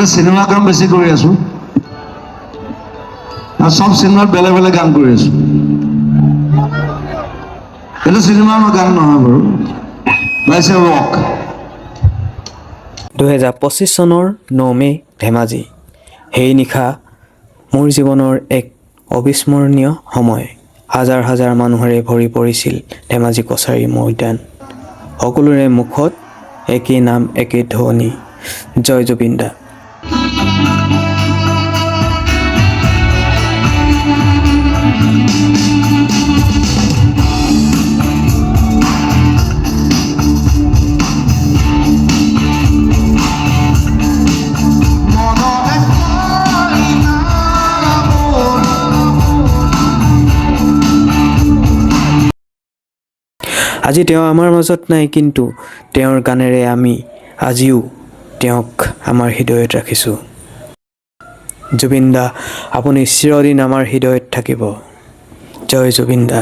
cinema কাম বেছি কৰি আছো আৰু সব চিনেমাত বেলেগ বেলেগ গান কৰি আছো এইটো চিনেমাৰ গান নহয় বাৰু লাইছে ৰক 2025 চনৰ 9 মে ধেমাজি সেই নিশা মোৰ জীৱনৰ এক অবিস্মৰণীয় সময় হাজাৰ হাজাৰ মানুহেৰে ভৰি পৰিছিল ধেমাজি কছাৰী ময়দান সকলোৰে মুখত একেই নাম একেই ধ্বনি জয় জুবিন দা আজি তেওঁ আমাৰ মাজত নাই কিন্তু তেওঁৰ গানেৰে আমি আজিও তেওঁক আমাৰ হৃদয়ত ৰাখিছোঁ জুবিন দা আপুনি চিৰদিন আমাৰ হৃদয়ত থাকিব জয় জুবিন দা